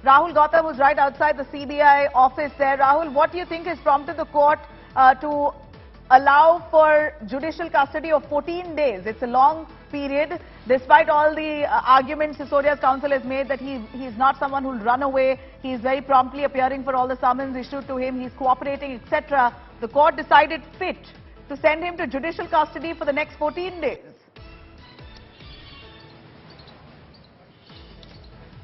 Rahul Gautam, who's right outside the CBI office there. Rahul, what do you think has prompted the court to allow for judicial custody of 14 days? It's a long period, despite all the arguments Sisodia's counsel has made that he's not someone who'll run away. He's very promptly appearing for all the summons issued to him. He's cooperating, etc. The court decided fit to send him to judicial custody for the next 14 days.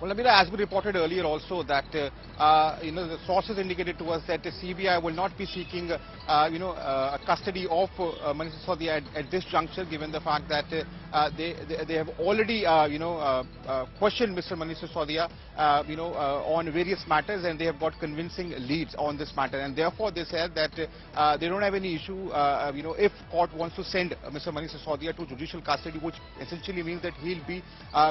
Well, Nabila, as we reported earlier also that, the sources indicated to us that the CBI will not be seeking, custody of Manish Sisodia at this juncture, given the fact that they have already, questioned Mr. Manish Sisodia, on various matters, and they have got convincing leads on this matter. And therefore, they said that they don't have any issue, if court wants to send Mr. Manish Sisodia to judicial custody, which essentially means that he'll be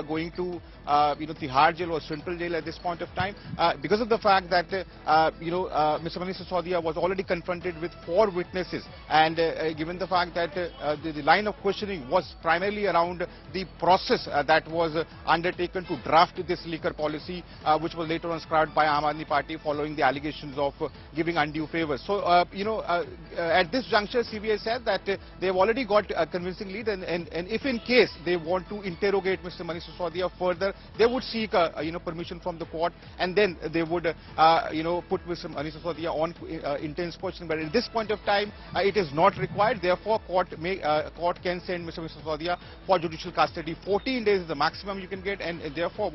going to, Tihar jail or Central jail at this point of time, because of the fact that, Mr. Manish Sisodia was already confronted with 4 witnesses, and given the fact that the line of questioning was primarily around the process that was undertaken to draft this liquor policy, which was later on scrapped by Aam Aadmi Party following the allegations of giving undue favors. So, at this juncture, CBI said that they have already got a convincing lead, and if in case they want to interrogate Mr. Manish Sisodia further, they would seek permission from the court, and then they would put Mr. Manish Sisodia on intense questioning. But at this point of time, it is not required. Therefore, court can send Mr. Manish Sisodia for judicial custody. 14 days is the maximum you can get, and therefore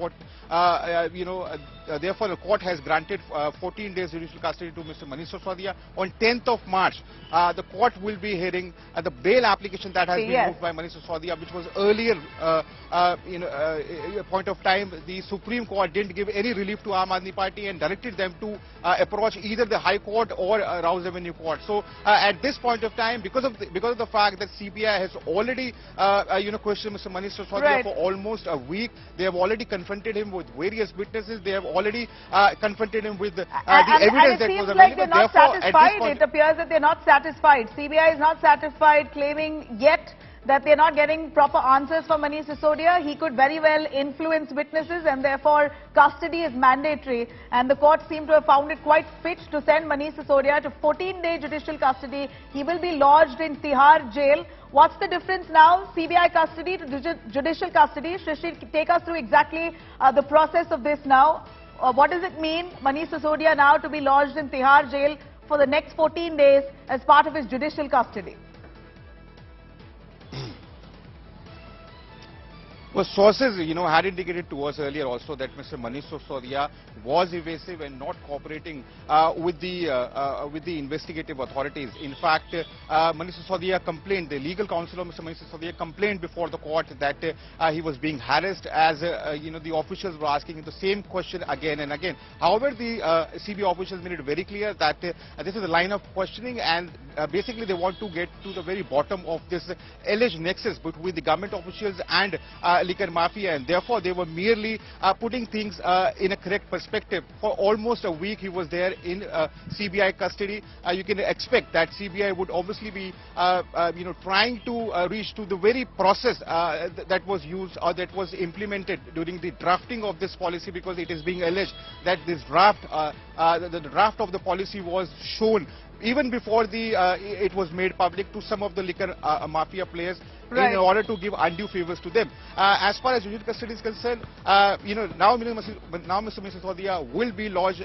therefore the court has granted 14 days judicial custody to Mr. Manish Sisodia. On 10th of March, the court will be hearing the bail application that has been moved by Manish Sisodia, which was earlier, point of time, the Supreme Court didn't give any relief to Aam Aadmi Party and directed them to approach either the High Court or Rouse Avenue Court. So at this point of time, because of the fact that CBI has already questioned Mr. Manish Sisodia for almost a week, they have already confronted him with various witnesses. They have already confronted him with the evidence that was available. Like they're not satisfied. It appears that they're not satisfied. CBI is not satisfied, claiming yet that they're not getting proper answers from Manish Sisodia. He could very well influence witnesses, and therefore custody is mandatory. And the court seemed to have found it quite fit to send Manish Sisodia to 14-day judicial custody. He will be lodged in Tihar jail. What's the difference now? CBI custody to judicial custody. Shrishi, take us through exactly the process of this now. What does it mean, Manish Sisodia now to be lodged in Tihar jail for the next 14 days as part of his judicial custody? Well, sources, had indicated to us earlier also that Mr. Manish Sisodia was evasive and not cooperating with the investigative authorities. In fact, Manish Sisodia complained, the legal counsel of Mr. Manish Sisodia complained before the court that he was being harassed as, the officials were asking him the same question again and again. However, the CBI officials made it very clear that this is a line of questioning, and basically they want to get to the very bottom of this alleged nexus between the government officials and liquor mafia, and therefore they were merely putting things in a correct perspective. For almost a week he was there in CBI custody. You can expect that CBI would obviously be trying to reach to the very process that was used or that was implemented during the drafting of this policy, because it is being alleged that this draft, the draft of the policy was shown even before it was made public to some of the liquor mafia players in order to give undue favors to them. As far as judicial custody is concerned, now Mr. Manish Sisodia will be lodged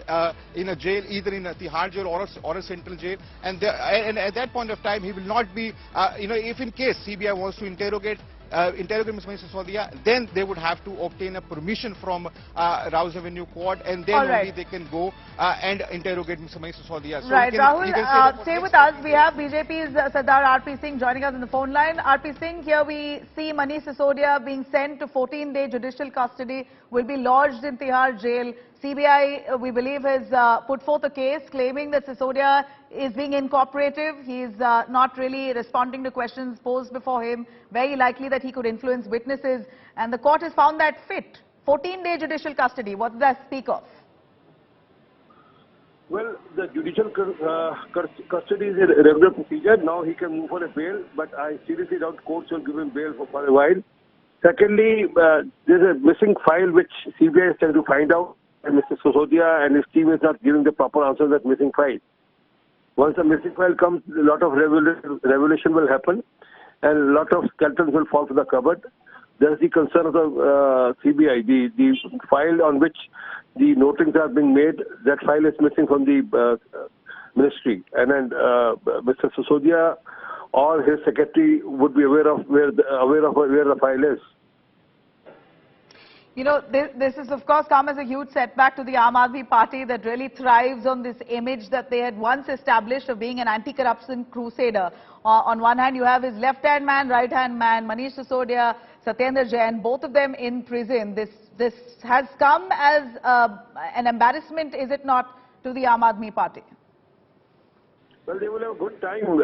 in a jail, either in a Tihar jail or a Central jail, and at that point of time he will not be, if in case CBI wants to interrogate Mr. Manish Sisodia, then they would have to obtain a permission from Rouse Avenue Court, and then only they can go and interrogate Mr. Manish Sisodia. So Rahul, stay with us. We have BJP's Sardar R.P. Singh joining us on the phone line. R.P. Singh, here we see Manish Sisodia being sent to 14-day judicial custody, will be lodged in Tihar jail. CBI, we believe, has put forth a case claiming that Sisodia is being incooperative. He's not really responding to questions posed before him. Very likely that he could influence witnesses. And the court has found that fit. 14-day judicial custody. What does that speak of? Well, the judicial custody is a regular procedure. Now he can move for a bail, but I seriously doubt courts will give him bail for a while. Secondly, there's a missing file which CBI is trying to find out. and Mr. Sisodia and his team is not giving the proper answer to that missing file. Once the missing file comes, a lot of revelation will happen and a lot of skeletons will fall to the cupboard. There's the concern of the CBI, the file on which the notings are being made, that file is missing from the ministry. And then Mr. Sisodia or his secretary would be aware of where the file is. You know, this has of course come as a huge setback to the Aam Aadmi Party that really thrives on this image that they had once established of being an anti-corruption crusader. On one hand, you have his left-hand man, right-hand man, Manish Sisodia, Satyendra Jain, both of them in prison. This has come as an embarrassment, is it not, to the Aam Aadmi Party? Well, they will have a good time.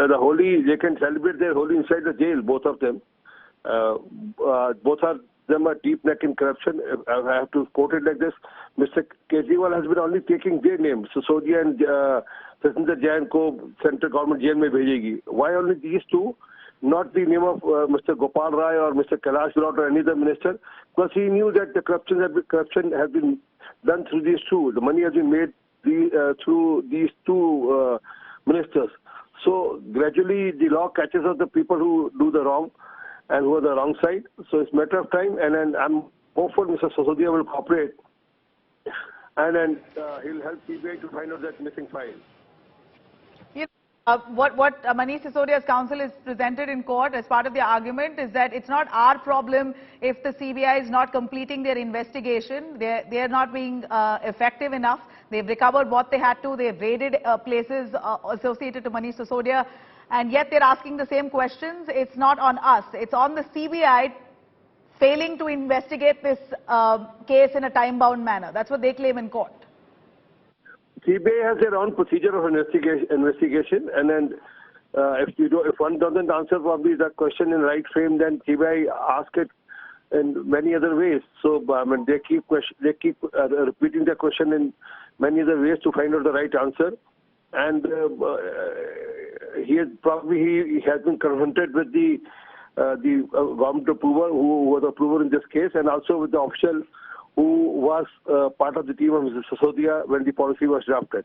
They can celebrate their Holi inside the jail, both of them. Both of them are deep neck in corruption. I have to quote it like this. Mr. Kejriwal has been only taking their names. Sisodia and Satyendra Jain ko central government jail mein bhejegi. Why only these two? Not the name of Mr. Gopal Rai or Mr. Kailash Virat or any other minister, because he knew that the corruption has been done through these two. The money has been made through these two ministers. So gradually the law catches up the people who do the wrong and who are the wrong side. So it's a matter of time, and then I'm hopeful Mr. Sisodia will cooperate, and then he'll help CBI to find out that missing file. What Manish Sisodia's counsel is presented in court as part of the argument is that it's not our problem if the CBI is not completing their investigation. They are not being effective enough. They've recovered what they had to. They've raided places associated to Manish Sisodia, and yet they're asking the same questions. It's not on us. It's on the CBI failing to investigate this case in a time-bound manner. That's what they claim in court. CBI has their own procedure of investigation, and then if one doesn't answer probably that question in right frame, then CBI ask it in many other ways. So I mean, they keep repeating the question in many other ways to find out the right answer, and he has been confronted with the government approver who was approver in this case, and also with the official who was part of the team of Mr. Sisodia when the policy was drafted.